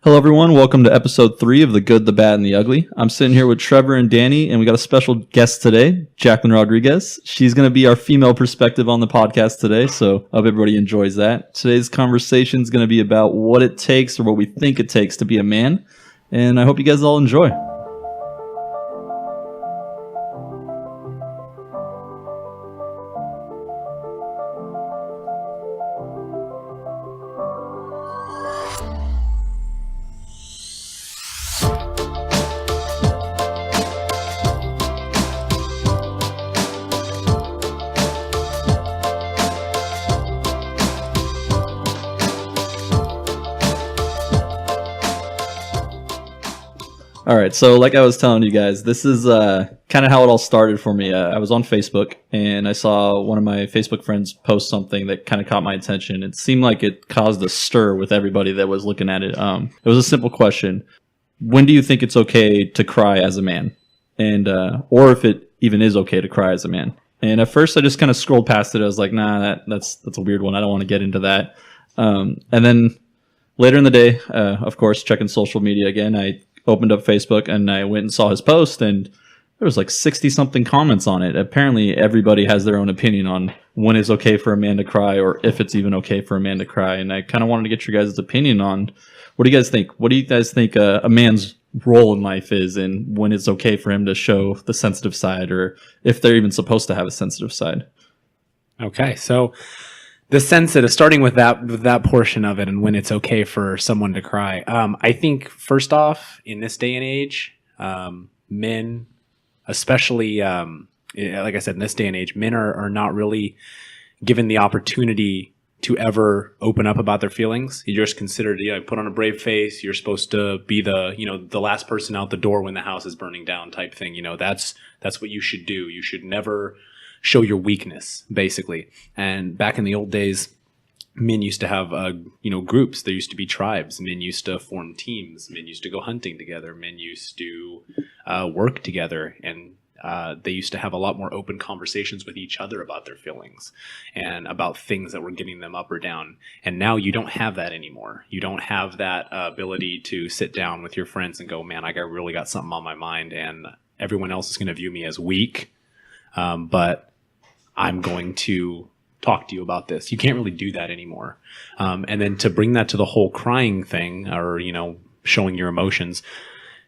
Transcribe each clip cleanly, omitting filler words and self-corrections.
Hello, everyone. Welcome to episode 3 of The Good, the Bad, and the Ugly. I'm sitting here with Trevor and Danny, and we got a special guest today, Jacqueline Rodriguez. She's going to be our female perspective on the podcast today, so I hope everybody enjoys that. Today's conversation is going to be about what it takes or what we think it takes to be a man, and I hope you guys all enjoy. All right, so like I was telling you guys, this is kind of how it all started for me. I was on Facebook, and I saw one of my Facebook friends post something that kind of caught my attention. It seemed like it caused a stir with everybody that was looking at it. It was a simple question. When do you think it's okay to cry as a man? And or if it even is okay to cry as a man? And at first, I just kind of scrolled past it. I was like, nah, that's a weird one. I don't want to get into that. And then later in the day, of course, checking social media again, I opened up Facebook and I went and saw his post, and there was like 60 something comments on it. Apparently everybody has their own opinion on when it's okay for a man to cry or if it's even okay for a man to cry. And I kind of wanted to get your guys' opinion on what do you guys think? What do you guys think a man's role in life is, and when it's okay for him to show the sensitive side, or if they're even supposed to have a sensitive side? Okay, so the sensitive, starting with that portion of it, and when it's okay for someone to cry. I think first off, in this day and age, men, especially like I said, in this day and age, men are not really given the opportunity to ever open up about their feelings. You're just considered, put on a brave face. You're supposed to be the last person out the door when the house is burning down type thing. That's what you should do. You should never show your weakness, basically. And back in the old days, men used to have groups. There used to be tribes. Men used to form teams. Men used to go hunting together. Men used to work together, and they used to have a lot more open conversations with each other about their feelings and about things that were getting them up or down. And now you don't have that anymore. You don't have that ability to sit down with your friends and go, man, I really got something on my mind, and everyone else is going to view me as weak. But I'm going to talk to you about this. You can't really do that anymore. And then to bring that to the whole crying thing, or, showing your emotions,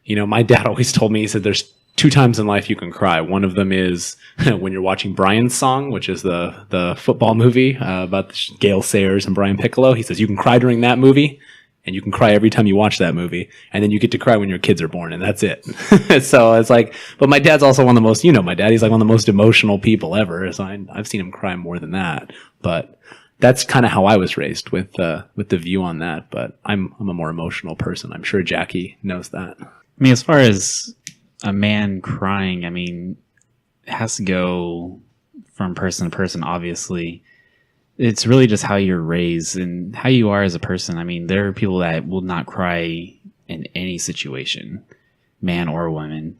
my dad always told me, he said, there's 2 times in life you can cry. One of them is when you're watching Brian's Song, which is the football movie about Gale Sayers and Brian Piccolo. He says you can cry during that movie, and you can cry every time you watch that movie, and then you get to cry when your kids are born, and that's it. So it's like, but my dad's also one of the most, my dad, he's like one of the most emotional people ever. So I've seen him cry more than that, but that's kind of how I was raised with the view on that. But I'm a more emotional person. I'm sure Jackie knows that. I mean, as far as a man crying, I mean, it has to go from person to person, obviously. It's really just how you're raised and how you are as a person. I mean, there are people that will not cry in any situation, man or woman.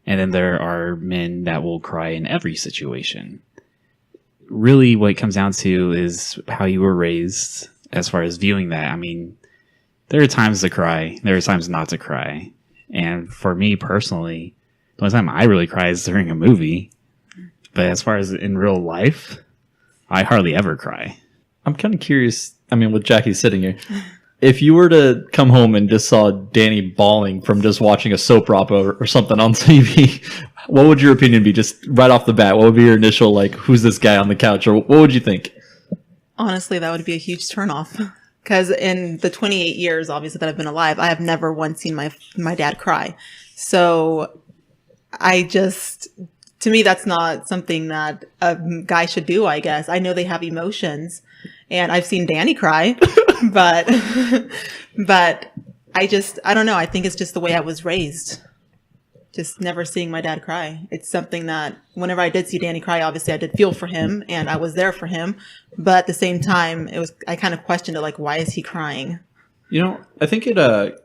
And then there are men that will cry in every situation. Really, what it comes down to is how you were raised as far as viewing that. I mean, there are times to cry. There are times not to cry. And for me personally, the only time I really cry is during a movie. But as far as in real life, I hardly ever cry. I'm kind of curious, with Jackie sitting here, if you were to come home and just saw Danny bawling from just watching a soap opera or something on TV, what would your opinion be just right off the bat? What would be your initial, who's this guy on the couch? Or what would you think? Honestly, that would be a huge turnoff. Because in the 28 years, obviously, that I've been alive, I have never once seen my dad cry. So to me, that's not something that a guy should do, I guess. I know they have emotions, and I've seen Danny cry, but I don't know. I think it's just the way I was raised. Just never seeing my dad cry. It's something that whenever I did see Danny cry, obviously I did feel for him and I was there for him. But at the same time, I kind of questioned it, why is he crying? I think that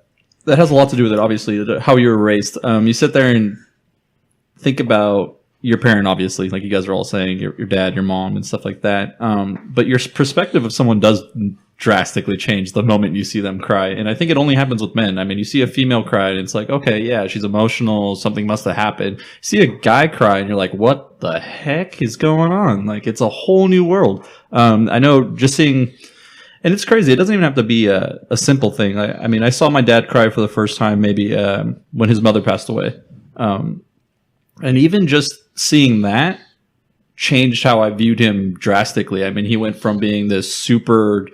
has a lot to do with it, obviously, how you were raised. You sit there and think about your parent, obviously, like you guys are all saying, your dad, your mom, and stuff like that. But your perspective of someone does drastically change the moment you see them cry. And I think it only happens with men. I mean, you see a female cry and it's like, okay, yeah, she's emotional. Something must have happened. You see a guy cry and you're like, what the heck is going on? Like, it's a whole new world. I know just seeing, and it's crazy. It doesn't even have to be a simple thing. I mean, I saw my dad cry for the first time maybe when his mother passed away. And even just seeing that changed how I viewed him drastically. I mean, he went from being this super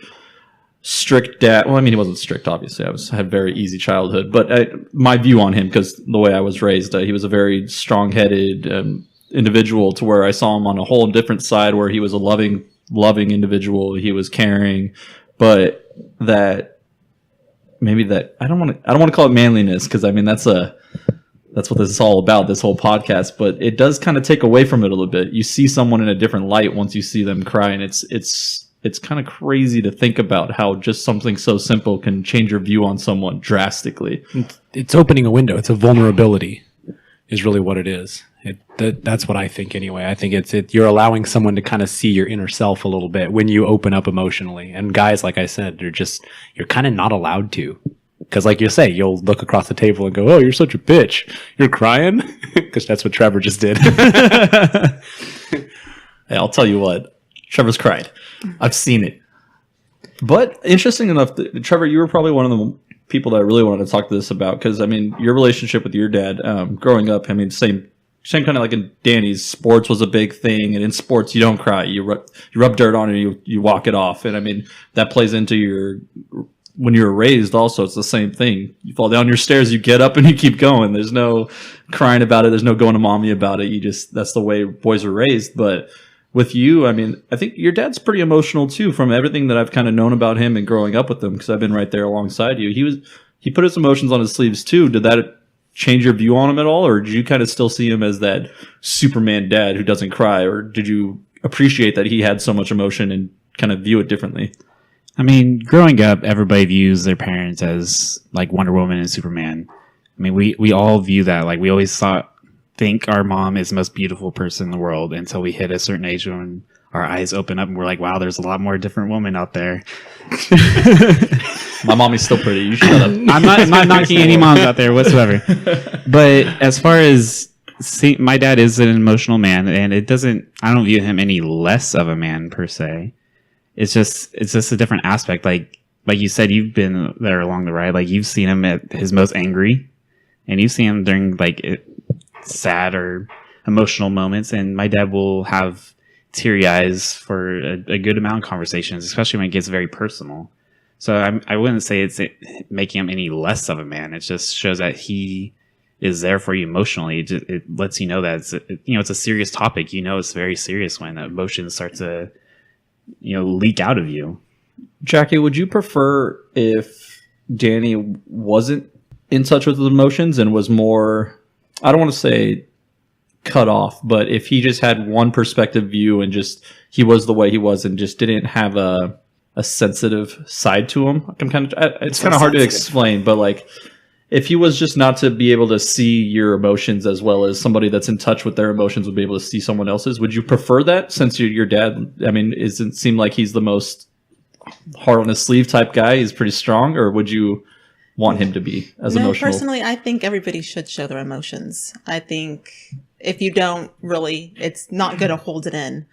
strict dad. Well, I mean, he wasn't strict, obviously. Had a very easy childhood, but my view on him, because the way I was raised, he was a very strong-headed individual, to where I saw him on a whole different side, where he was a loving individual. He was caring, but that I don't want to call it manliness, because I mean that's what this is all about, this whole podcast. But it does kind of take away from it a little bit. You see someone in a different light once you see them cry, and it's kind of crazy to think about how just something so simple can change your view on someone drastically. It's opening a window. It's a vulnerability is really what it is. That's what I think anyway. I think you're allowing someone to kind of see your inner self a little bit when you open up emotionally. And guys, like I said, you're kind of not allowed to. Because like you say, you'll look across the table and go, oh, you're such a bitch. You're crying? Because that's what Trevor just did. Hey, I'll tell you what. Trevor's cried. I've seen it. But interesting enough, Trevor, you were probably one of the people that I really wanted to talk to this about, because, I mean, your relationship with your dad growing up, I mean, same kind of like in Danny's, sports was a big thing, and in sports you don't cry. You rub dirt on it, you walk it off. And I mean, that plays into when you were raised also. It's the same thing. You fall down your stairs, you get up and you keep going. There's no crying about it. There's no going to mommy about it. That's the way boys are raised. But with you, I mean, I think your dad's pretty emotional too, from everything that I've kind of known about him and growing up with him, because I've been right there alongside you. He put his emotions on his sleeves too. Did that change your view on him at all, or did you kind of still see him as that Superman dad who doesn't cry, or did you appreciate that he had so much emotion and kind of view it differently? I mean, growing up, everybody views their parents as like Wonder Woman and Superman. I mean, we all view that. Like, we always think our mom is the most beautiful person in the world until we hit a certain age when our eyes open up and we're like, wow, there's a lot more different women out there. My mommy's still pretty. You shut up. I'm not knocking any moms out there whatsoever. But as far as my dad is an emotional man, and I don't view him any less of a man per se. It's just a different aspect. Like you said, you've been there along the ride. Like, you've seen him at his most angry, and you've seen him during like sad or emotional moments. And my dad will have teary eyes for a good amount of conversations, especially when it gets very personal. So I wouldn't say it's making him any less of a man. It just shows that he is there for you emotionally. It lets you know that it's a serious topic. It's very serious when emotions start to leak out of you. Jackie, would you prefer if Danny wasn't in touch with his emotions and was more, I don't want to say cut off, but if he just had one perspective view and just he was the way he was and just didn't have a sensitive side to him? It's kind of hard to explain, but like, if he was just not to be able to see your emotions as well as somebody that's in touch with their emotions would be able to see someone else's, would you prefer that, since your dad, I mean, doesn't seem like he's the most heart on his sleeve type guy? He's pretty strong, or would you want him to be as emotional? Personally, I think everybody should show their emotions. I think if you don't, really, it's not good to hold it in.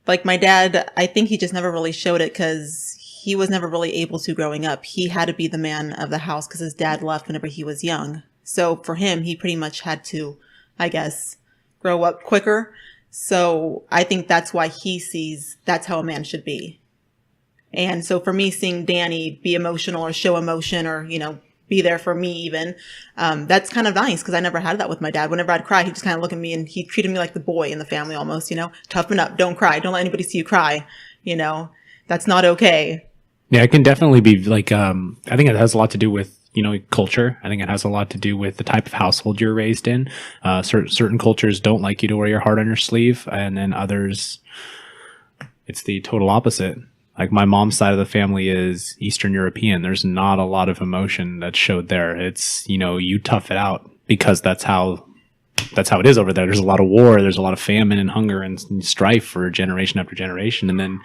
Like my dad, I think he just never really showed it because he was never really able to growing up. He had to be the man of the house because his dad left whenever he was young. So for him, he pretty much had to, I guess, grow up quicker. So I think that's why he sees that's how a man should be. And so for me, seeing Danny be emotional or show emotion or, be there for me even, that's kind of nice because I never had that with my dad. Whenever I'd cry, he'd just kind of look at me and he treated me like the boy in the family almost, toughen up, don't cry, don't let anybody see you cry, that's not okay. Yeah, it can definitely be like, I think it has a lot to do with, culture. I think it has a lot to do with the type of household you're raised in. Certain cultures don't like you to wear your heart on your sleeve, and then others, it's the total opposite. Like my mom's side of the family is Eastern European. There's not a lot of emotion that's showed there. It's, you tough it out because that's how it is over there. There's a lot of war. There's a lot of famine and hunger and strife for generation after generation. And then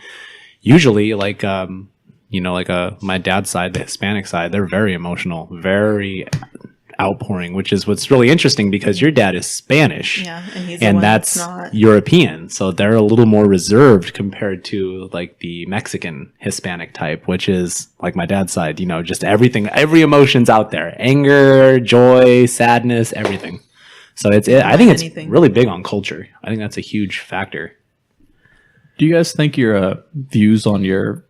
usually like, my dad's side, the Hispanic side, they're very emotional, very outpouring, which is what's really interesting because your dad is Spanish. Yeah, and he's the and one that's not. European. So they're a little more reserved compared to like the Mexican Hispanic type, which is like my dad's side, just everything, every emotion's out there. Anger, joy, sadness, everything. So I think it's Anything. really big on culture. I think that's a huge factor. Do you guys think your views on your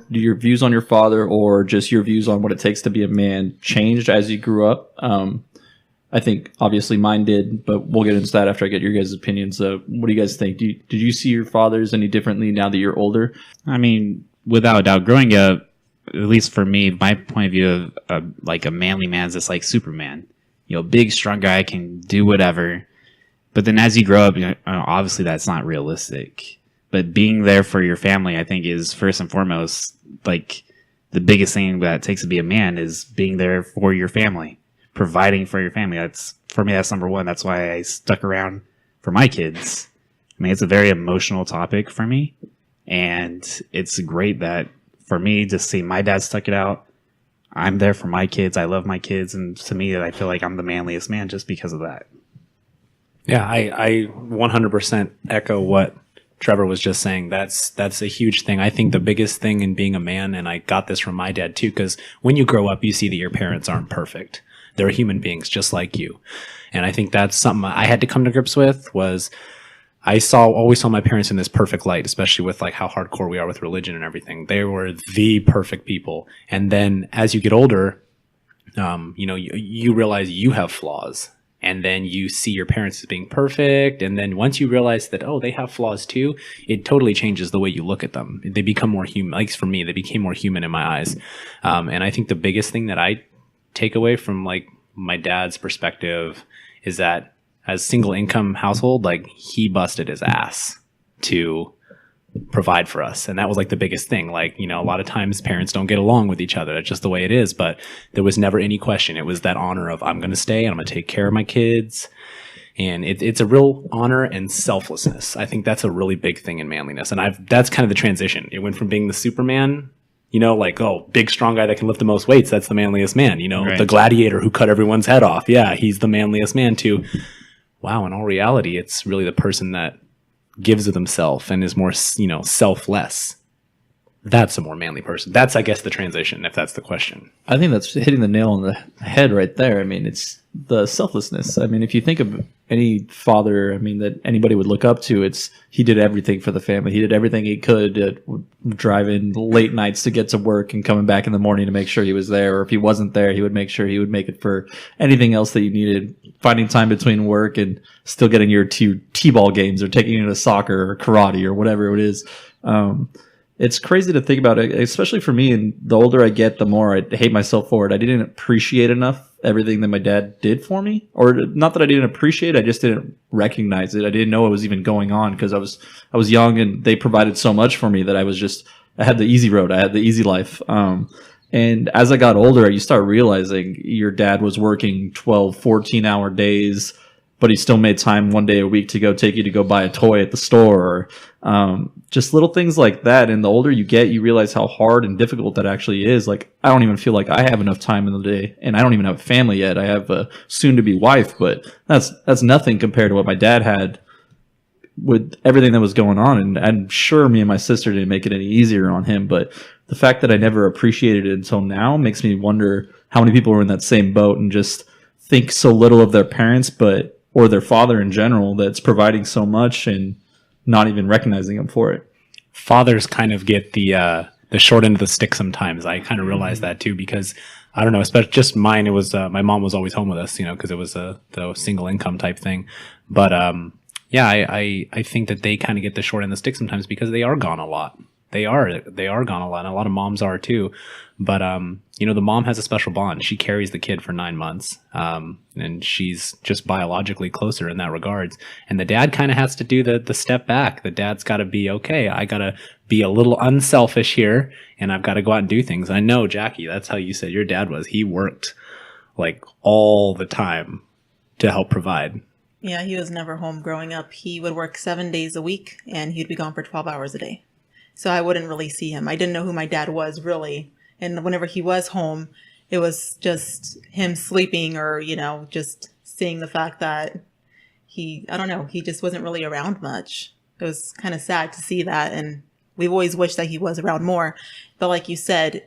views on your father, or just your views on what it takes to be a man, changed as you grew up? I think obviously mine did, but we'll get into that after I get your guys' opinions. What do you guys think? Did you see your fathers any differently now that you're older? I mean, without a doubt, growing up, at least for me, my point of view of like a manly man is just like Superman. Big, strong guy, can do whatever. But then as you grow up, obviously that's not realistic. But being there for your family, I think, is first and foremost, like, the biggest thing that it takes to be a man is being there for your family, providing for your family. For me, that's number one. That's why I stuck around for my kids. I mean, it's a very emotional topic for me. And it's great that, for me, to see my dad stuck it out. I'm there for my kids. I love my kids. And to me, I feel like I'm the manliest man just because of that. Yeah, I 100% echo what Trevor was just saying. That's a huge thing. I think the biggest thing in being a man, and I got this from my dad too, because when you grow up, you see that your parents aren't perfect. They're human beings just like you. And I think that's something I had to come to grips with. Was I always saw my parents in this perfect light, especially with like how hardcore we are with religion and everything. They were the perfect people. And then as you get older, you realize you have flaws. And then you see your parents as being perfect. And then once you realize that, they have flaws too, it totally changes the way you look at them. They become more human. Like for me, they became more human in my eyes. And I think the biggest thing that I take away from like my dad's perspective is that as single income household, like he busted his ass to provide for us. And that was like the biggest thing. Like, a lot of times parents don't get along with each other. That's just the way it is. But there was never any question. It was that honor of, I'm going to stay and I'm going to take care of my kids. And it's a real honor and selflessness. I think that's a really big thing in manliness. And that's kind of the transition. It went from being the Superman, big, strong guy that can lift the most weights. That's the manliest man, Right. The gladiator who cut everyone's head off. Yeah, he's the manliest man too. Wow. In all reality, it's really the person that gives of themselves and is more, selfless. That's a more manly person. That's, I guess, the transition, if that's the question. I think that's hitting the nail on the head right there. I mean, it's the selflessness. I mean, if you think of any father, that anybody would look up to, he did everything for the family. He did everything he could, driving late nights to get to work and coming back in the morning to make sure he was there. Or if he wasn't there, he would make sure he would make it for anything else that you needed. Finding time between work and still getting your T-ball games, or taking you to soccer or karate or whatever it is. It's crazy to think about it, especially for me. And the older I get, the more I hate myself for it. I didn't appreciate enough everything that my dad did for me, or not that I didn't appreciate. I just didn't recognize it. I didn't know it was even going on because I was young, and they provided so much for me that I had the easy road. I had the easy life. And as I got older, you start realizing your dad was working 12, 14-hour days, but he still made time one day a week to go take you to go buy a toy at the store, or just little things like that. And the older you get, you realize how hard and difficult that actually is. Like, I don't even feel like I have enough time in the day, and I don't even have a family yet. I have a soon-to-be wife, but that's nothing compared to what my dad had with everything that was going on. And I'm sure me and my sister didn't make it any easier on him, but the fact that I never appreciated it until now makes me wonder how many people are in that same boat and just think so little of their parents, or their father in general, that's providing so much and not even recognizing them for it. Fathers kind of get the short end of the stick sometimes. I kind of realize that too, because I don't know, especially just mine. It was my mom was always home with us, because it was the single income type thing. But I think that they kind of get the short end of the stick sometimes because they are gone a lot. They are gone a lot, and a lot of moms are too. But the mom has a special bond. She carries the kid for 9 months, and she's just biologically closer in that regards. And the dad kind of has to do the step back. The dad's got to be, okay, I got to be a little unselfish here, and I've got to go out and do things. I know, Jackie, that's how you said your dad was. He worked like all the time to help provide. Yeah, he was never home growing up. He would work 7 days a week, and he'd be gone for 12 hours a day. So I wouldn't really see him. I didn't know who my dad was really. And whenever he was home, it was just him sleeping or, just seeing the fact that I don't know, he just wasn't really around much. It was kind of sad to see that. And we've always wished that he was around more. But like you said,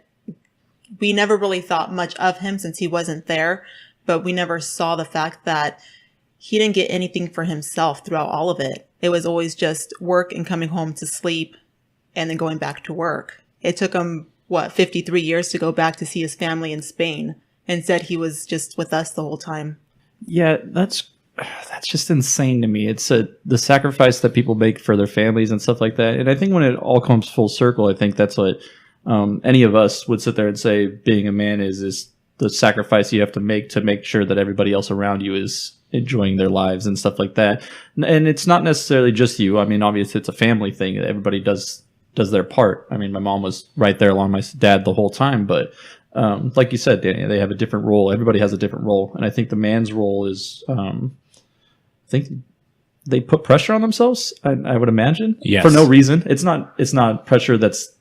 we never really thought much of him since he wasn't there. But we never saw the fact that he didn't get anything for himself throughout all of it. It was always just work and coming home to sleep and then going back to work. It took him, 53 years to go back to see his family in Spain, and said he was just with us the whole time. Yeah, that's just insane to me. It's the sacrifice that people make for their families and stuff like that. And I think when it all comes full circle, I think that's what any of us would sit there and say being a man is the sacrifice you have to make sure that everybody else around you is enjoying their lives and stuff like that. And it's not necessarily just you. I mean, obviously it's a family thing. Everybody does their part. I mean, my mom was right there along my dad the whole time, but like you said, Danny, they have a different role. Everybody has a different role. And I think the man's role is, I think they put pressure on themselves, I would imagine, yes, for no reason. It's not pressure that's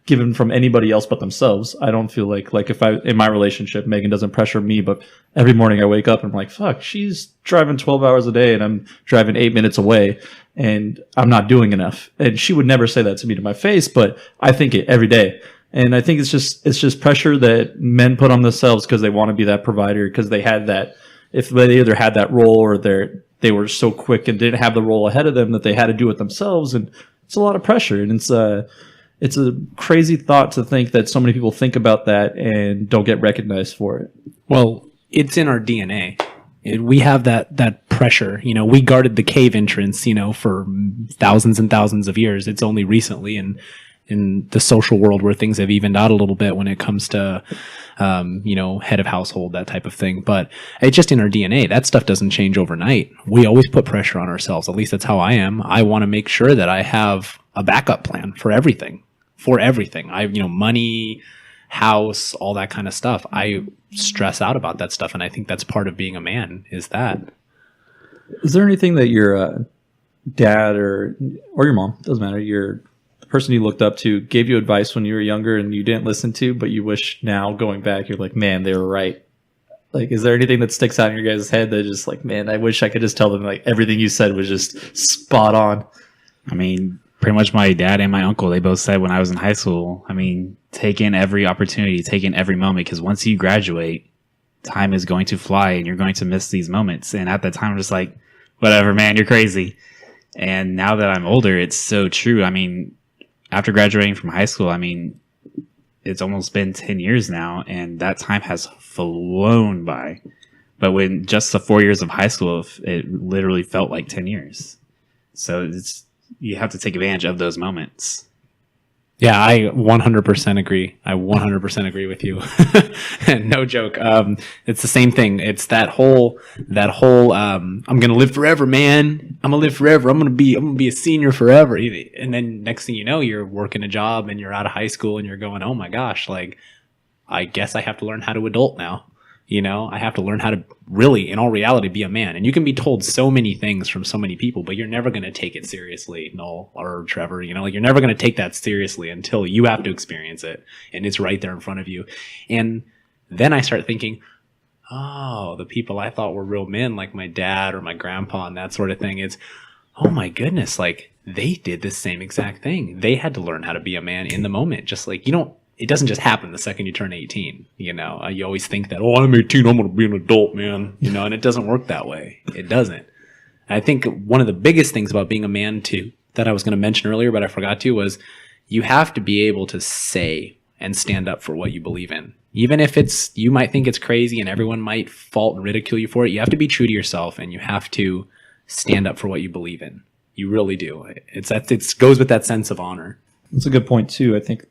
given from anybody else but themselves. I don't feel like if I, in my relationship, Megan doesn't pressure me, but every morning I wake up and I'm like, fuck, she's driving 12 hours a day and I'm driving 8 minutes away and I'm not doing enough. And she would never say that to me to my face, but I think it every day. And I think it's just pressure that men put on themselves because they want to be that provider, because they had that, if they either had that role or they were so quick and didn't have the role ahead of them that they had to do it themselves. And it's a lot of pressure. And it's a crazy thought to think that so many people think about that and don't get recognized for it. Well, it's in our DNA. We have that pressure. We guarded the cave entrance, for thousands and thousands of years. It's only recently in the social world where things have evened out a little bit when it comes to, head of household, that type of thing. But it's just in our DNA. That stuff doesn't change overnight. We always put pressure on ourselves. At least that's how I am. I want to make sure that I have a backup plan for everything. Money, house, all that kind of stuff. I stress out about that stuff. And I think that's part of being a man is that. Is there anything that your dad or your mom, doesn't matter, the person you looked up to gave you advice when you were younger and you didn't listen to, but you wish now going back, you're like, man, they were right? Like, is there anything that sticks out in your guys' head that just like, man, I wish I could just tell them like everything you said was just spot on? I mean, pretty much my dad and my uncle, they both said when I was in high school, I mean, take in every opportunity, take in every moment, because once you graduate, time is going to fly and you're going to miss these moments. And at that time, I'm just like, whatever, man, you're crazy. And now that I'm older, it's so true. I mean, after graduating from high school, I mean, it's almost been 10 years now, and that time has flown by. But when just the 4 years of high school, it literally felt like 10 years. So you have to take advantage of those moments. Yeah, I 100% agree. I 100% agree with you. No joke. It's the same thing. It's that whole, I'm going to live forever, man. I'm going to live forever. I'm going to be a senior forever. And then next thing you know, you're working a job and you're out of high school and you're going, oh my gosh, like, I guess I have to learn how to adult now. I have to learn how to really, in all reality, be a man. And you can be told so many things from so many people, but you're never going to take it seriously, Noel or Trevor. You're never going to take that seriously until you have to experience it. And it's right there in front of you. And then I start thinking, oh, the people I thought were real men, like my dad or my grandpa and that sort of thing, it's, oh my goodness, like they did the same exact thing. They had to learn how to be a man in the moment. Just like, it doesn't just happen the second you turn 18. You always think that, oh, I'm 18, I'm going to be an adult, man. And it doesn't work that way. It doesn't. I think one of the biggest things about being a man too, that I was going to mention earlier, but I forgot to, was you have to be able to say and stand up for what you believe in. Even if you might think it's crazy and everyone might fault and ridicule you for it, you have to be true to yourself and you have to stand up for what you believe in. You really do. It goes with that sense of honor. That's a good point too. I think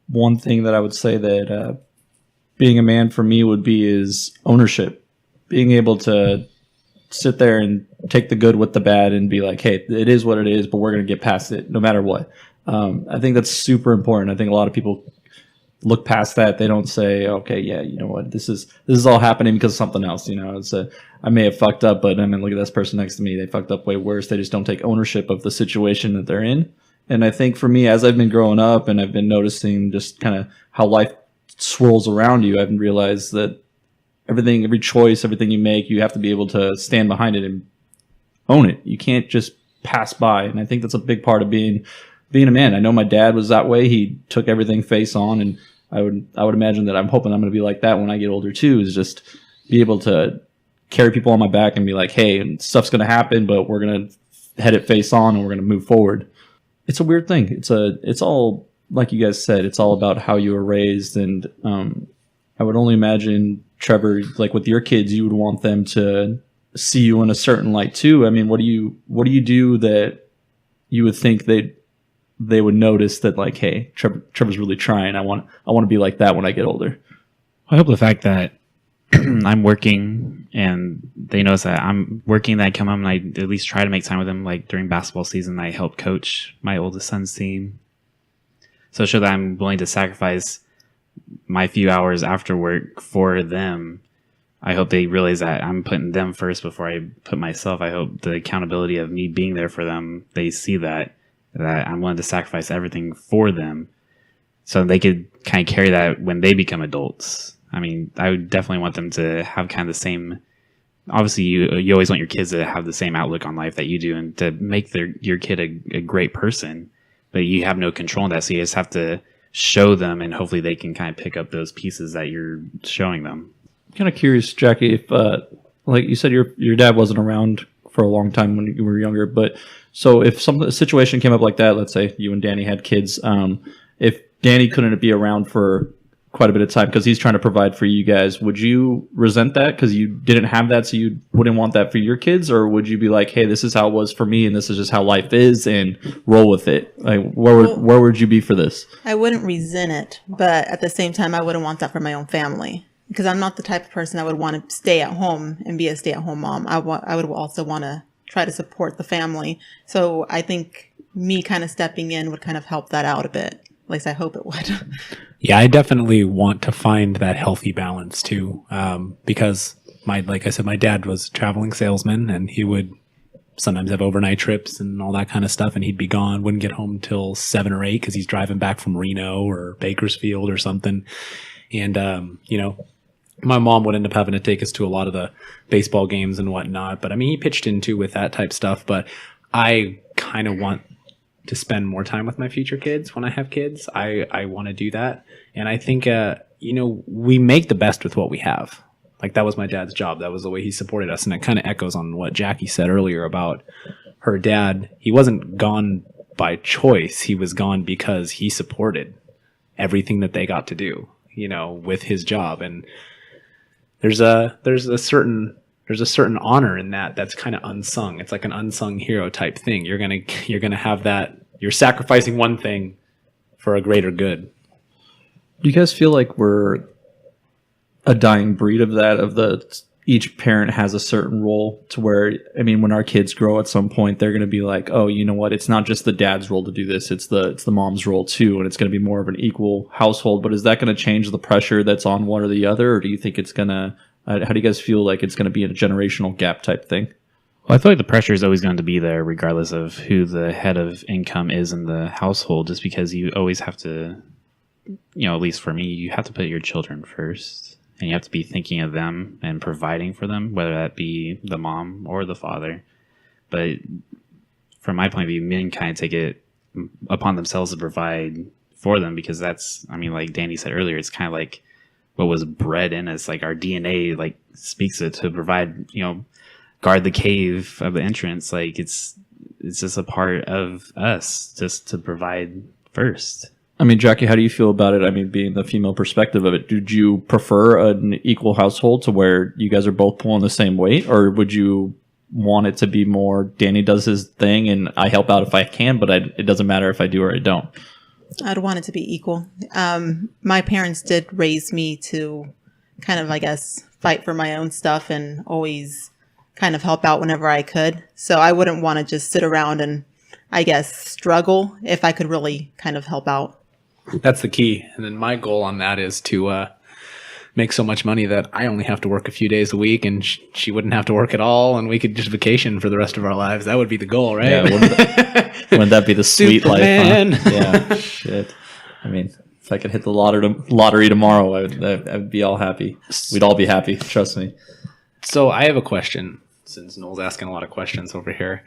one thing that I would say that being a man for me would be is ownership. Being able to sit there and take the good with the bad and be like, hey, it is what it is, but we're going to get past it no matter what. I think that's super important. I think a lot of people look past that. They don't say, okay, yeah, you know what, this is all happening because of something else. I may have fucked up, but I mean, look at this person next to me. They fucked up way worse. They just don't take ownership of the situation that they're in. And I think for me, as I've been growing up and I've been noticing just kind of how life swirls around you, I've realized that every choice, everything you make, you have to be able to stand behind it and own it. You can't just pass by. And I think that's a big part of being a man. I know my dad was that way. He took everything face on, and I would imagine that I'm hoping I'm going to be like that when I get older too, is just be able to carry people on my back and be like, hey, stuff's going to happen, but we're going to head it face on and we're going to move forward. It's a weird thing. It's all, like you guys said, it's all about how you were raised. And I would only imagine, Trevor, like with your kids, you would want them to see you in a certain light too. I mean, what do you do that you would think they would notice that, like, hey, Trevor's really trying. I want to be like that when I get older. I hope the fact that I'm working and they notice that I'm working, that I come home and I at least try to make time with them. Like during basketball season, I help coach my oldest son's team. So show that I'm willing to sacrifice my few hours after work for them. I hope they realize that I'm putting them first before I put myself. I hope the accountability of me being there for them, they see that I'm willing to sacrifice everything for them so they could kind of carry that when they become adults. I mean, I would definitely want them to have kind of the same, obviously you always want your kids to have the same outlook on life that you do and to make your kid a great person, but you have no control in that. So you just have to show them, and hopefully they can kind of pick up those pieces that you're showing them. I'm kind of curious, Jackie, if like you said, your dad wasn't around for a long time when you were younger, but so if a situation came up like that, let's say you and Danny had kids, if Danny couldn't be around for quite a bit of time because he's trying to provide for you guys, would you resent that because you didn't have that, so you wouldn't want that for your kids? Or would you be like, hey, this is how it was for me and this is just how life is, and roll with it? Like, where would you be for this? I wouldn't resent it, but at the same time, I wouldn't want that for my own family, because I'm not the type of person that would want to stay at home and be a stay-at-home mom. I would also want to try to support the family. So I think me kind of stepping in would kind of help that out a bit. At least I hope it would. Yeah, I definitely want to find that healthy balance too, because like I said, my dad was a traveling salesman, and he would sometimes have overnight trips and all that kind of stuff, and he'd be gone, wouldn't get home till 7 or 8 because he's driving back from Reno or Bakersfield or something. And my mom would end up having to take us to a lot of the baseball games and whatnot. But I mean, he pitched in too with that type stuff. But I kind of want to spend more time with my future kids when I have kids. I want to do that. And I think, we make the best with what we have. Like, that was my dad's job. That was the way he supported us. And it kind of echoes on what Jackie said earlier about her dad. He wasn't gone by choice. He was gone because he supported everything that they got to do, with his job. And there's a certain honor in that that's kind of unsung. It's like an unsung hero type thing. You're gonna have that. You're sacrificing one thing for a greater good. Do you guys feel like we're a dying breed of that? Each parent has a certain role to where, I mean, when our kids grow at some point, they're going to be like, oh, you know what? It's not just the dad's role to do this. It's the mom's role too. And it's going to be more of an equal household. But is that going to change the pressure that's on one or the other? Or do you think it's going to, how do you guys feel like it's going to be a generational gap type thing? Well, I feel like the pressure is always going to be there regardless of who the head of income is in the household, just because you always have to, at least for me, you have to put your children first. And you have to be thinking of them and providing for them, whether that be the mom or the father. But from my point of view, men kind of take it upon themselves to provide for them, because that's, like Danny said earlier, it's kind of like what was bred in us. Like, our DNA speaks it to provide, guard the cave of the entrance. Like, it's just a part of us just to provide first. Jackie, how do you feel about it? Being the female perspective of it, did you prefer an equal household to where you guys are both pulling the same weight? Or would you want it to be more, Danny does his thing and I help out if I can, but it doesn't matter if I do or I don't? I'd want it to be equal. My parents did raise me to kind of, I guess, fight for my own stuff and always kind of help out whenever I could. So I wouldn't want to just sit around and, I guess, struggle if I could really kind of help out. That's the key. And then my goal on that is to make so much money that I only have to work a few days a week, and she wouldn't have to work at all, and we could just vacation for the rest of our lives. That would be the goal, right? Yeah, Wouldn't that be the sweet Superman. life? Huh? Yeah, shit. I mean, if I could hit the lottery tomorrow, I'd be all happy. We'd all be happy. Trust me. So I have a question, since Noel's asking a lot of questions over here.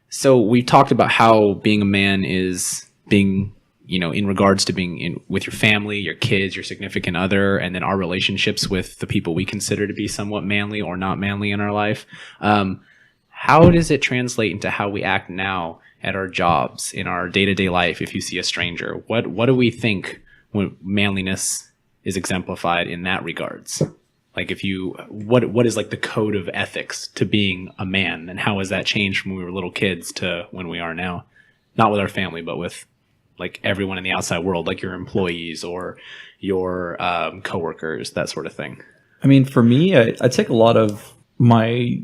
So we talked about how being a man is being, in regards to being with your family, your kids, your significant other, and then our relationships with the people we consider to be somewhat manly or not manly in our life. How does it translate into how we act now at our jobs, in our day-to-day life? If you see a stranger, what do we think when manliness is exemplified in that regards? Like what is like the code of ethics to being a man, and how has that changed from when we were little kids to when we are now? Not with our family, but with like everyone in the outside world, like your employees or your coworkers, that sort of thing. I mean, for me, I take a lot of my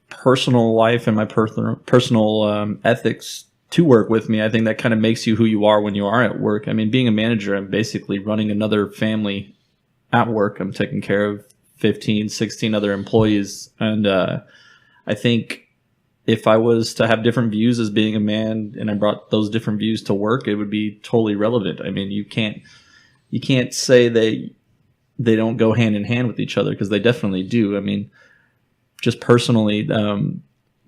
personal life and my personal ethics to work with me. I think that kind of makes you who you are when you are at work. I mean, being a manager, I'm basically running another family at work. I'm taking care of 15, 16 other employees. And I think if I was to have different views as being a man and I brought those different views to work, it would be totally relevant. I mean, you can't say they don't go hand in hand with each other, because they definitely do. I mean, just personally,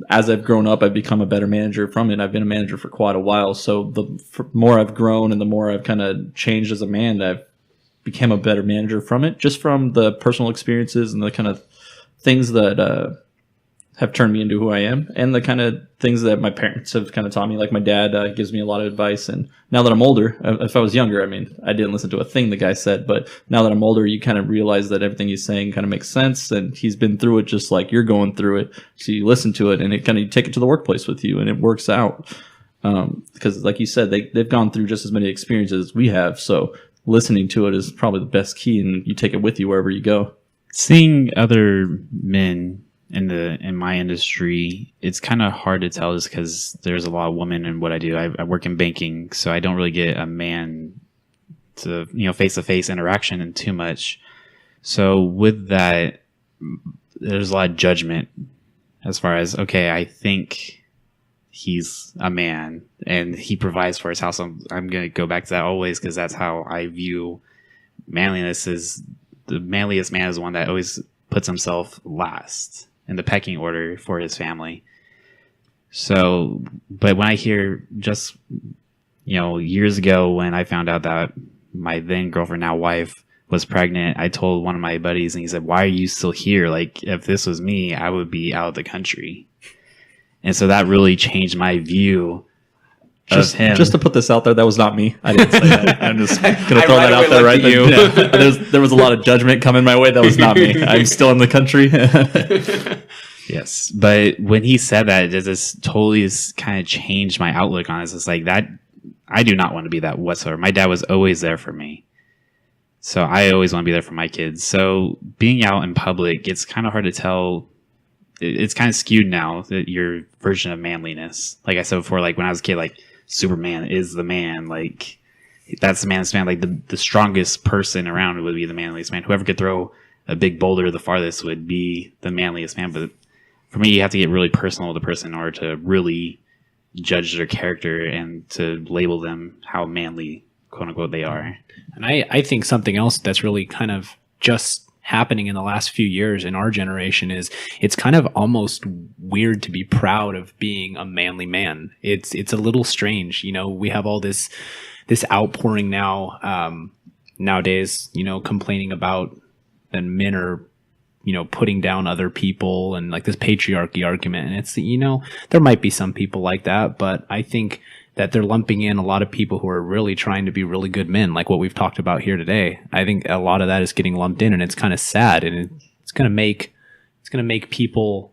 as I've grown up, I've become a better manager from it. I've been a manager for quite a while. So the more I've grown and the more I've kind of changed as a man, I've become a better manager from it, just from the personal experiences and the kind of things that have turned me into who I am, and the kind of things that my parents have kind of taught me. Like my dad gives me a lot of advice, and now that I'm older, if I was younger, I mean, I didn't listen to a thing the guy said, but now that I'm older, you kind of realize that everything he's saying kind of makes sense, and he's been through it just like you're going through it. So you listen to it, and it kind of, you take it to the workplace with you, and it works out. Because like you said, they've gone through just as many experiences as we have. So listening to it is probably the best key, and you take it with you wherever you go. Seeing other men in my industry, it's kind of hard to tell, just because there's a lot of women in what I do. I work in banking, so I don't really get a man to face-to-face interaction and too much. So with that, there's a lot of judgment as far as, okay, I think he's a man and he provides for his house. I'm going to go back to that always, because that's how I view manliness. Is the manliest man is the one that always puts himself last in the pecking order for his family. So, but when I hear just, years ago when I found out that my then girlfriend, now wife, was pregnant, I told one of my buddies, and he said, "Why are you still here? Like, if this was me, I would be out of the country." And so that really changed my view of him. Just to put this out there, that was not me. I didn't say that. I'm just going to throw that out there right now. Yeah. There was a lot of judgment coming my way. That was not me. I'm still in the country. Yes. But when he said that, it just totally kind of changed my outlook on it. It's like that. I do not want to be that whatsoever. My dad was always there for me. So I always want to be there for my kids. So being out in public, it's kind of hard to tell. It's kind of skewed now, that your version of manliness. Like I said before, like when I was a kid, like Superman is the man. Like that's the manliest man. Like the strongest person around would be the manliest man. Whoever could throw a big boulder the farthest would be the manliest man. But for me, you have to get really personal with the person in order to really judge their character and to label them how manly, quote unquote, they are. And I think something else that's really kind of just happening in the last few years in our generation is it's kind of almost weird to be proud of being a manly man. It's a little strange. We have all this outpouring now, nowadays, complaining about that men are, putting down other people, and like this patriarchy argument. And it's, there might be some people like that, but I think that they're lumping in a lot of people who are really trying to be really good men, like what we've talked about here today. I think a lot of that is getting lumped in, and it's kind of sad, and it's going to make people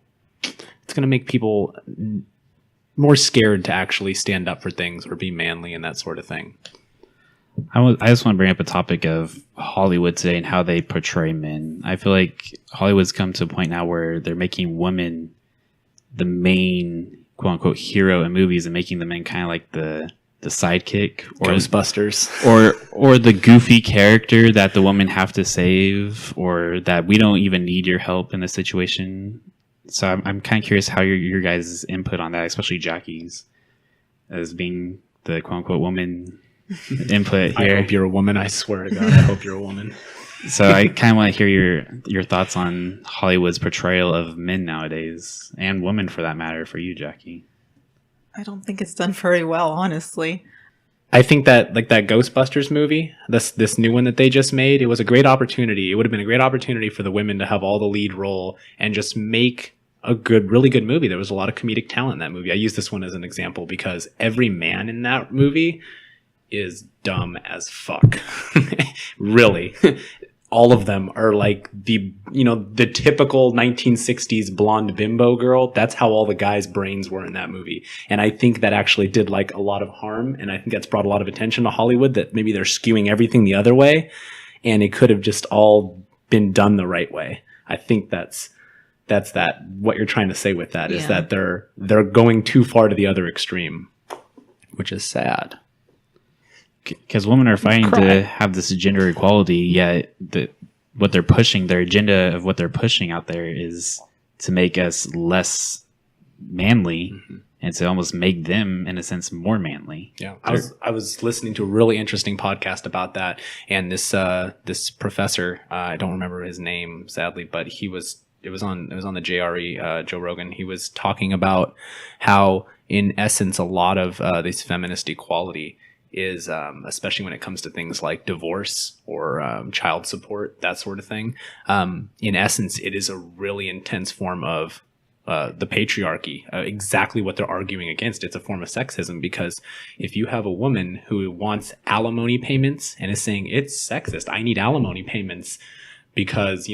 more scared to actually stand up for things or be manly and that sort of thing. I just want to bring up a topic of Hollywood today and how they portray men. I feel like Hollywood's come to a point now where they're making women the main, quote unquote, hero in movies, and making the men kind of like the sidekick or Ghostbusters, or the goofy character that the women have to save, or that we don't even need your help in this situation. So I'm kind of curious how your guys' input on that, especially Jackie's. as being the quote unquote woman input here. I hope you're a woman. I swear to God, I hope you're a woman. So I kind of want to hear your thoughts on Hollywood's portrayal of men nowadays, and women for that matter, for you, Jackie. I don't think it's done very well, honestly. I think that like that Ghostbusters movie, this new one that they just made, it was a great opportunity. It would have been a great opportunity for the women to have all the lead role and just make a really good movie. There was a lot of comedic talent in that movie. I use this one as an example because every man in that movie is dumb as fuck. Really. All of them are like the typical 1960s blonde bimbo girl. That's how all the guys' brains were in that movie. And I think that actually did like a lot of harm. And I think that's brought a lot of attention to Hollywood, that maybe they're skewing everything the other way. And it could have just all been done the right way. I think that's what you're trying to say with that is that they're going too far to the other extreme, which is sad. Because women are fighting to have this gender equality, yet what they're pushing, their agenda of what they're pushing out there is to make us less manly and to almost make them, in a sense, more manly. Yeah, I was listening to a really interesting podcast about that, and this professor, I don't remember his name sadly, but it was on the JRE, Joe Rogan. He was talking about how, in essence, a lot of this feminist equality is, especially when it comes to things like divorce or child support, that sort of thing. In essence, it is a really intense form of the patriarchy, exactly what they're arguing against. It's a form of sexism, because if you have a woman who wants alimony payments and is saying it's sexist, I need alimony payments because,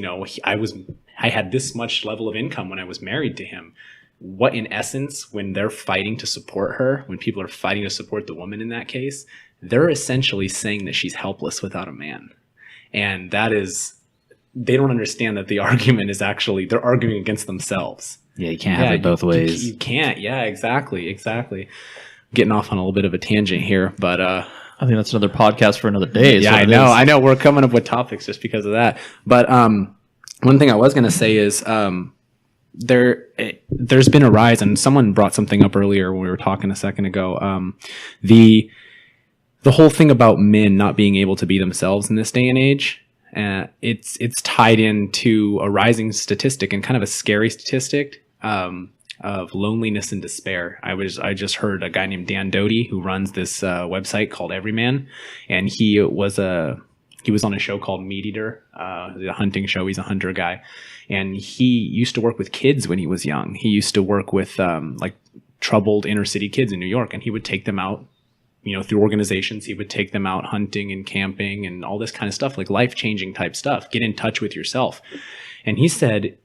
I had this much level of income when I was married to him. What, in essence, when they're fighting to support her, when people are fighting to support the woman in that case, they're essentially saying that she's helpless without a man. And that is, they don't understand that the argument is actually, they're arguing against themselves. Yeah, you can't have it both ways. You can't. Yeah, exactly. Getting off on a little bit of a tangent here, but I think that's another podcast for another day. Yeah, I know. We're coming up with topics just because of that. But one thing I was going to say is, there's been a rise, and someone brought something up earlier when we were talking a second ago. The whole thing about men not being able to be themselves in this day and age, it's tied into a rising statistic, and kind of a scary statistic, of loneliness and despair. I just heard a guy named Dan Doty, who runs this website called Everyman, and he was on a show called Meat Eater, a hunting show. He's a hunter guy. And he used to work with kids when he was young. He used to work with like troubled inner city kids in New York. And he would take them out, through organizations. He would take them out hunting and camping and all this kind of stuff, like life-changing type stuff. Get in touch with yourself. And he said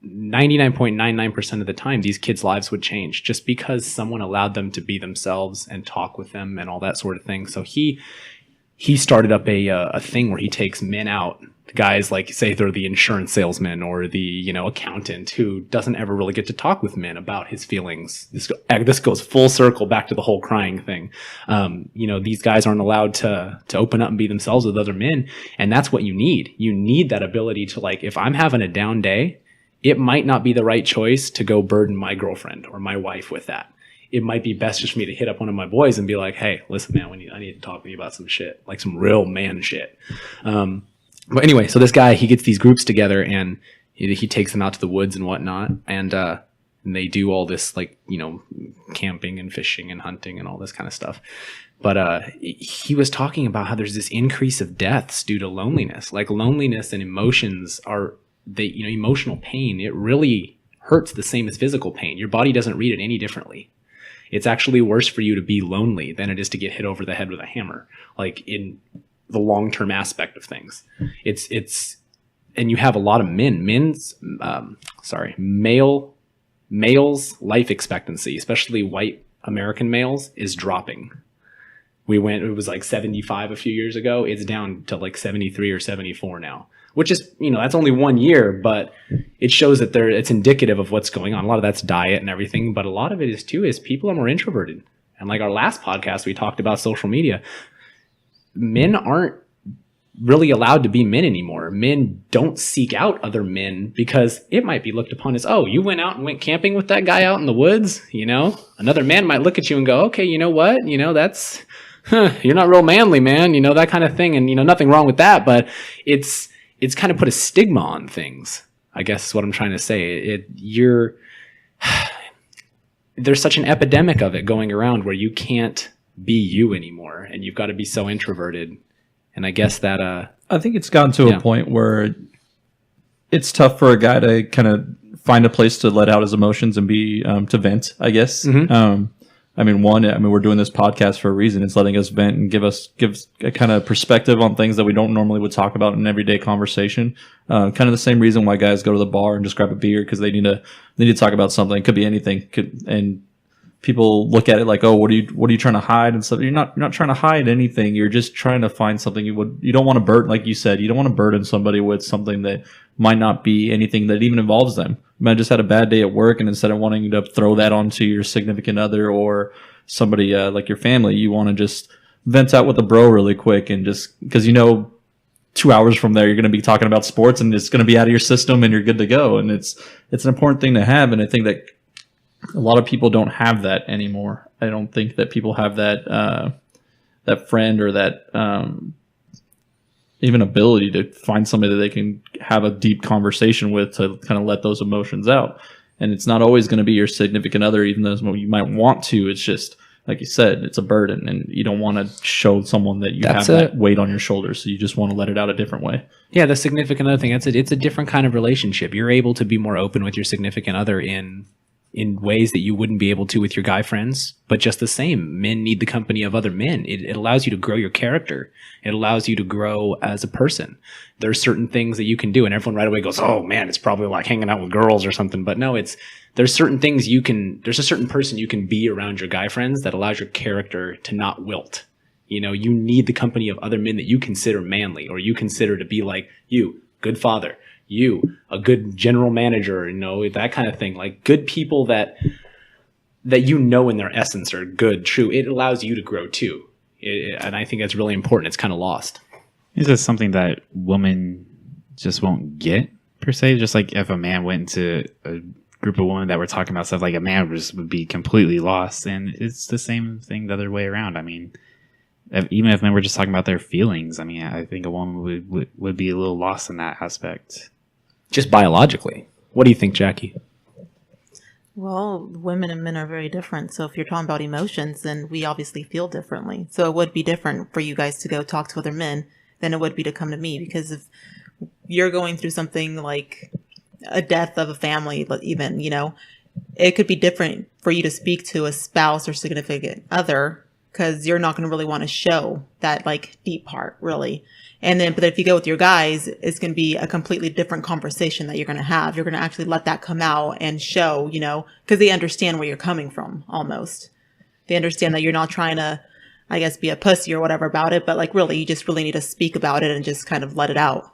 99.99% of the time, these kids' lives would change just because someone allowed them to be themselves and talk with them and all that sort of thing. So he started up a thing where he takes men out, guys like, say they're the insurance salesman or the accountant who doesn't ever really get to talk with men about his feelings. This goes full circle back to the whole crying thing. These guys aren't allowed to open up and be themselves with other men, and that's what you need. You need that ability to, like, if I'm having a down day, it might not be the right choice to go burden my girlfriend or my wife with that. It might be best just for me to hit up one of my boys and be like, hey, listen, man, I need to talk with you about some shit, like some real man shit. But anyway, so this guy, he gets these groups together and he takes them out to the woods and whatnot. And they do all this, like, camping and fishing and hunting and all this kind of stuff. But he was talking about how there's this increase of deaths due to loneliness. Like, loneliness and emotions emotional pain, it really hurts the same as physical pain. Your body doesn't read it any differently. It's actually worse for you to be lonely than it is to get hit over the head with a hammer, like in the long-term aspect of things. And you have a lot of males' life expectancy, especially white American males, is dropping. It was like 75 a few years ago. It's down to like 73 or 74 now, which is, that's only 1 year, but it shows that it's indicative of what's going on. A lot of that's diet and everything, but a lot of it is people are more introverted. And like our last podcast, we talked about social media. Men aren't really allowed to be men anymore. Men don't seek out other men because it might be looked upon as, oh, you went out and went camping with that guy out in the woods, you know? Another man might look at you and go, okay, you know what? You know, that's, you're not real manly, man, you know, that kind of thing. And, you know, nothing wrong with that, but it's kind of put a stigma on things, I guess is what I'm trying to say. There's such an epidemic of it going around where you can't be you anymore and you've got to be so introverted. And I guess that I think it's gotten to a point where it's tough for a guy to kind of find a place to let out his emotions and be to vent, I guess. I mean, we're doing this podcast for a reason. It's letting us vent and give a kind of perspective on things that we don't normally would talk about in everyday conversation. Kind of the same reason why guys go to the bar and just grab a beer, because they need to talk about something. It could be anything. And people look at it like, oh, what are you trying to hide and stuff? You're not trying to hide anything. You're just trying to find something you don't want to burden, like you said, you don't want to burden somebody with something that might not be anything that even involves them. You might have just had a bad day at work, and instead of wanting to throw that onto your significant other or somebody like your family, you want to just vent out with a bro really quick, and just because 2 hours from there you're going to be talking about sports and it's going to be out of your system and you're good to go. And it's an important thing to have, and I think that a lot of people don't have that anymore. I don't think that people have that friend or that even ability to find somebody that they can have a deep conversation with to kind of let those emotions out. And it's not always going to be your significant other, even though you might want to. It's just, like you said, it's a burden, and you don't want to show someone that you have that weight on your shoulders. So you just want to let it out a different way. Yeah, the significant other thing, it's a different kind of relationship. You're able to be more open with your significant other in ways that you wouldn't be able to with your guy friends. But just the same, men need the company of other men. It allows you to grow your character. It allows you to grow as a person. There are certain things that you can do, and everyone right away goes, oh man, it's probably like hanging out with girls or something. But no, there's certain things there's a certain person you can be around your guy friends that allows your character to not wilt. You know, you need the company of other men that you consider manly, or you consider to be like you, good father, you, a good general manager, that kind of thing. Like good people that in their essence are good, true. It allows you to grow too. And I think that's really important. It's kind of lost. Is this something that women just won't get per se? Just like if a man went into a group of women that were talking about stuff, like a man would be completely lost. And it's the same thing the other way around. I mean, even if men were just talking about their feelings, I mean, I think a woman would be a little lost in that aspect. Just biologically. What do you think, Jackie? Well, women and men are very different. So if you're talking about emotions, then we obviously feel differently. So it would be different for you guys to go talk to other men than it would be to come to me. Because if you're going through something like a death of a family, even, it could be different for you to speak to a spouse or significant other, because you're not going to really want to show that deep part, really. But if you go with your guys, it's going to be a completely different conversation that you're going to have. You're going to actually let that come out and show, because they understand where you're coming from almost. They understand that you're not trying to, I guess, be a pussy or whatever about it, but really, you just really need to speak about it and just kind of let it out.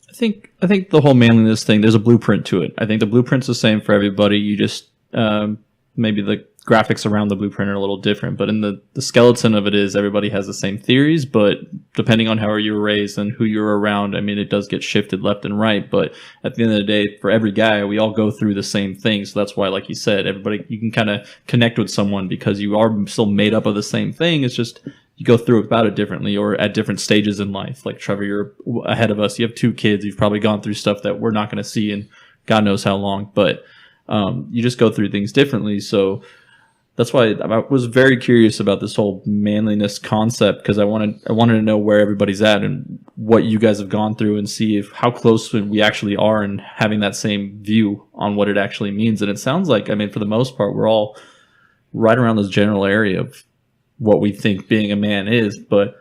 I think the whole manliness thing, there's a blueprint to it. I think the blueprint's the same for everybody. You just, maybe the graphics around the blueprint are a little different, but in the skeleton of it is everybody has the same theories, but depending on how you were raised and who you're around, I mean, it does get shifted left and right. But at the end of the day, for every guy, we all go through the same thing. So that's why, like you said, everybody, you can kind of connect with someone because you are still made up of the same thing. It's just you go through about it differently or at different stages in life. Like Trevor, you're ahead of us. You have 2 kids. You've probably gone through stuff that we're not going to see in God knows how long, but you just go through things differently. So that's why I was very curious about this whole manliness concept, because I wanted to know where everybody's at and what you guys have gone through and see how close we actually are in having that same view on what it actually means. And it sounds like, I mean, for the most part, we're all right around this general area of what we think being a man is. But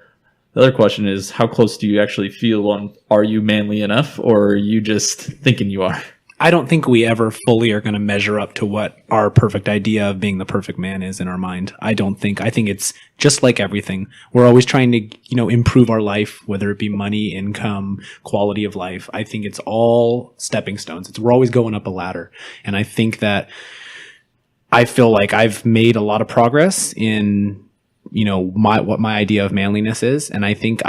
the other question is, how close do you actually feel on, are you manly enough, or are you just thinking you are? I don't think we ever fully are going to measure up to what our perfect idea of being the perfect man is in our mind. I think it's just like everything. We're always trying to, improve our life, whether it be money, income, quality of life. I think it's all stepping stones. We're always going up a ladder. And I think that I feel like I've made a lot of progress in what my idea of manliness is. And I think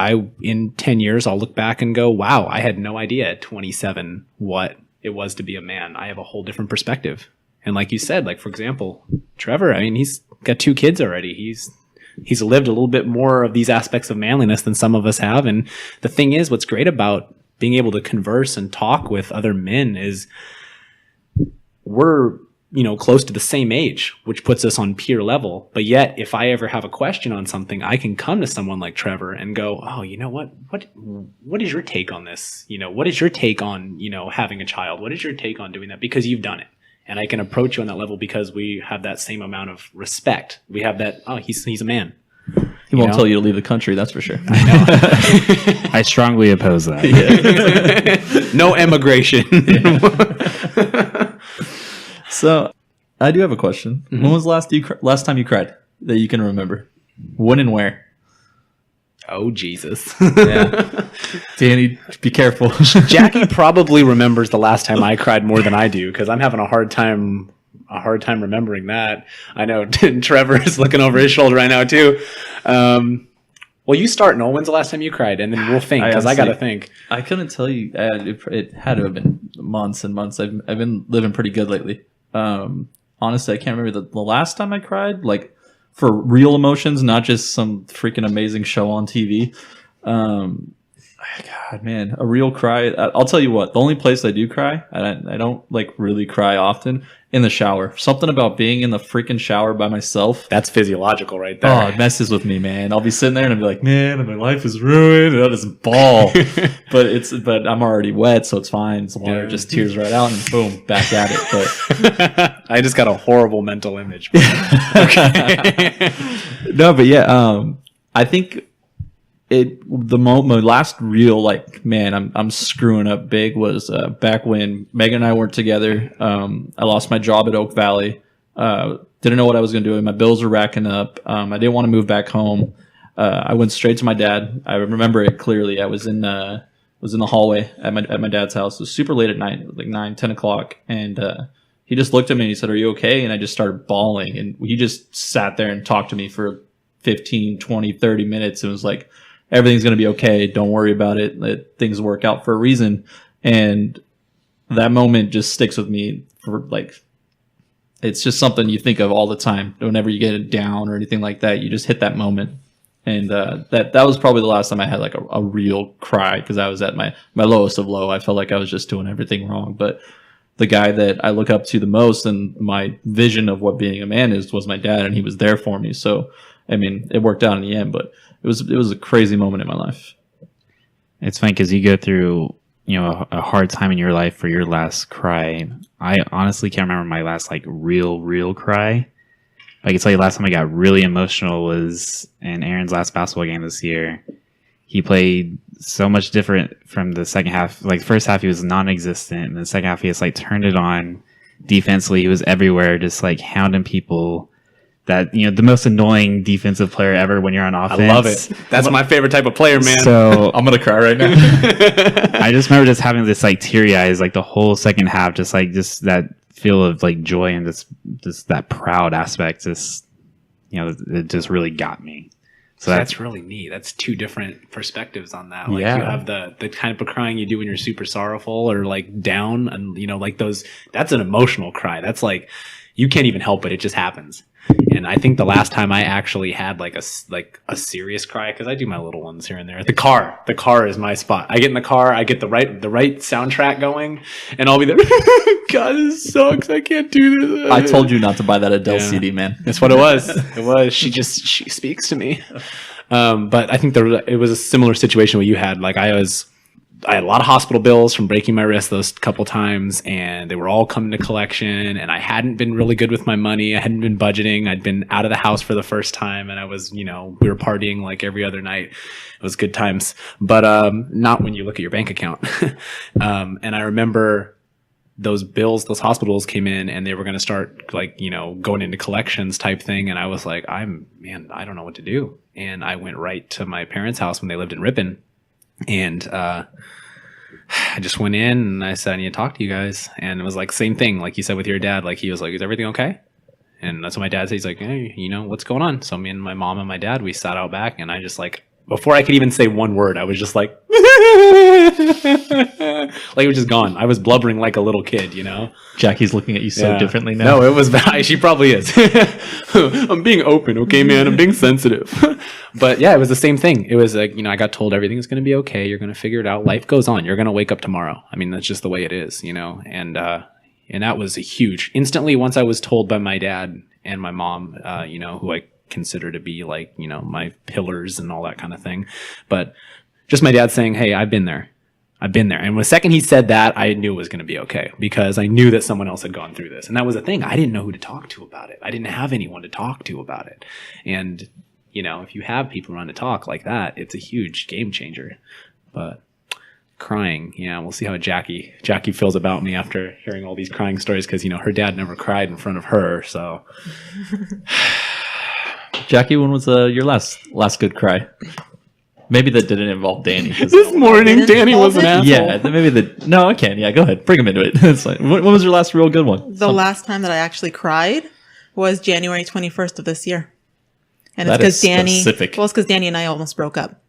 in 10 years, I'll look back and go, wow, I had no idea at 27 what it was to be a man. I have a whole different perspective. And like you said, like, for example, Trevor, I mean, he's got 2 kids already. He's lived a little bit more of these aspects of manliness than some of us have. And the thing is, what's great about being able to converse and talk with other men is we're, close to the same age, which puts us on peer level. But yet, if I ever have a question on something, I can come to someone like Trevor and go, oh, you know what is your take on this? What is your take on, having a child? What is your take on doing that? Because you've done it. And I can approach you on that level because we have that same amount of respect. We have that, oh, he's a man. He won't tell you to leave the country, that's for sure. I know. I strongly oppose that. No immigration. So, I do have a question. Mm-hmm. When was the last time you cried that you can remember? When and where? Oh, Jesus. Yeah. Danny, be careful. Jackie probably remembers the last time I cried more than I do because I'm having a hard time remembering that. I know Trevor is looking over his shoulder right now too. Well, you start, Noel. When's the last time you cried? And then we'll think because I got to think. I couldn't tell you. It had to have been months and months. I've been living pretty good lately. Honestly, I can't remember the last time I cried, like for real emotions, not just some freaking amazing show on TV. God, man, a real cry. I'll tell you what, the only place I do cry, I don't like really cry often, in the shower. Something about being in the freaking shower by myself. That's physiological right there. Oh, it messes with me, man. I'll be sitting there and I'll be like, man, my life is ruined. And I'll just bawl. but I'm already wet, so it's fine. It's water just tears right out and boom, back at it. But I just got a horrible mental image. No, but yeah, I think my last real like, man, I'm screwing up big was back when Megan and I weren't together. I lost my job at Oak Valley. Didn't know what I was going to do. My bills were racking up. I didn't want to move back home. I went straight to my dad. I remember it clearly. I was in the hallway at my dad's house. It was super late at night, like 9-10 o'clock, and he just looked at me and he said, "Are you okay?" And I just started bawling, and he just sat there and talked to me for 15, 20, 30 minutes. It was like, everything's going to be okay. Don't worry about it. Let things work out for a reason. And that moment just sticks with me for like, it's just something you think of all the time. Whenever you get it down or anything like that, you just hit that moment. And that was probably the last time I had like a real cry, because I was at my lowest of low. I felt like I was just doing everything wrong. But the guy that I look up to the most and my vision of what being a man is was my dad, and he was there for me. So, I mean, it worked out in the end, but it was a crazy moment in my life. It's funny because you go through, a hard time in your life for your last cry. I honestly can't remember my last like real cry. I can tell you last time I got really emotional was in Aaron's last basketball game this year. He played so much different from the second half. Like, first half he was non-existent, and the second half he just like turned it on. Defensively, he was everywhere, just like hounding people. That, the most annoying defensive player ever when you're on offense. I love it. That's my favorite type of player, man. So I'm gonna cry right now. I just remember just having this like teary eyes, like the whole second half, just that feel of like joy and just that proud aspect. Just, it just really got me. So that's really neat. That's 2 different perspectives on that. Like, you have the kind of crying you do when you're super sorrowful or like down, and like those. That's an emotional cry. That's like, you can't even help it. It just happens. And I think the last time I actually had like a serious cry, because I do my little ones here and there. The car is my spot. I get in the car, I get the right soundtrack going, and I'll be there. God, this sucks. I can't do this. I told you not to buy that Adele CD, man. That's what it was. It was. She speaks to me. But I think it was a similar situation what you had. Like, I had a lot of hospital bills from breaking my wrist those couple times, and they were all coming to collection, and I hadn't been really good with my money. I hadn't been budgeting. I'd been out of the house for the first time, and I was, we were partying like every other night. It was good times, but not when you look at your bank account. And I remember those hospitals came in, and they were going to start like, going into collections type thing. And I was like, I don't know what to do. And I went right to my parents' house when they lived in Ripon. And I just went in and I said, I need to talk to you guys. And it was like same thing, like you said with your dad. Like, he was like, is everything okay? And that's what my dad says. He's like, hey, what's going on? So me and my mom and my dad, we sat out back, and I just like, before I could even say one word, I was just like, like it was just gone. I was blubbering like a little kid, Jackie's looking at you so differently now. No, it was bad. She probably is. I'm being open, okay, man. I'm being sensitive. But yeah, it was the same thing. It was like, I got told everything's going to be okay. You're going to figure it out. Life goes on. You're going to wake up tomorrow. I mean, that's just the way it is, And that was a huge. Instantly, once I was told by my dad and my mom, who I consider to be like, my pillars and all that kind of thing. But just my dad saying, hey, I've been there. And the second he said that, I knew it was going to be okay, because I knew that someone else had gone through this. And that was the thing. I didn't know who to talk to about it. I didn't have anyone to talk to about it. And, if you have people around to talk like that, it's a huge game changer. But crying, we'll see how Jackie feels about me after hearing all these crying stories, because, her dad never cried in front of her. So Jackie, when was your last good cry? Maybe that didn't involve Danny. This morning, Danny was an asshole. Yeah, no, I can. Yeah, go ahead. Bring him into it. It's like, when was your last real good one? The last time that I actually cried was January 21st of this year. And it's because Danny, specific. Well, it's because Danny and I almost broke up.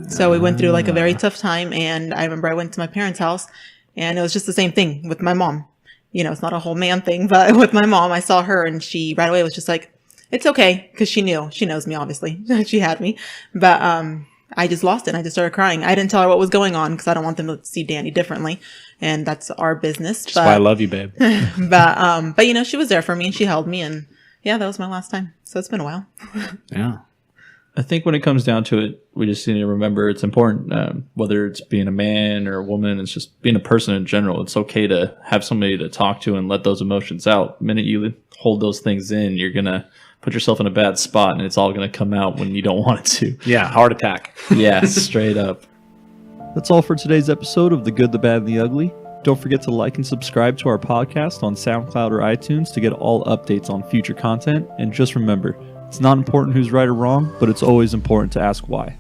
So we went through like a very tough time. And I remember I went to my parents' house, and it was just the same thing with my mom. It's not a whole man thing, but with my mom, I saw her, and she right away was just like, it's okay. Because she knows me, obviously. She had me. But, I just lost it. And I just started crying. I didn't tell her what was going on, because I don't want them to see Danny differently. And that's our business. That's why I love you, babe. But she was there for me, and she held me, and yeah, that was my last time. So it's been a while. Yeah. I think when it comes down to it, we just need to remember it's important, whether it's being a man or a woman, it's just being a person in general. It's okay to have somebody to talk to and let those emotions out. The minute you hold those things in, you're going to put yourself in a bad spot, and it's all going to come out when you don't want it to. Yeah, heart attack. Yeah, straight up. That's all for today's episode of The Good, the Bad, and the Ugly. Don't forget to like and subscribe to our podcast on SoundCloud or iTunes to get all updates on future content. And just remember, it's not important who's right or wrong, but it's always important to ask why.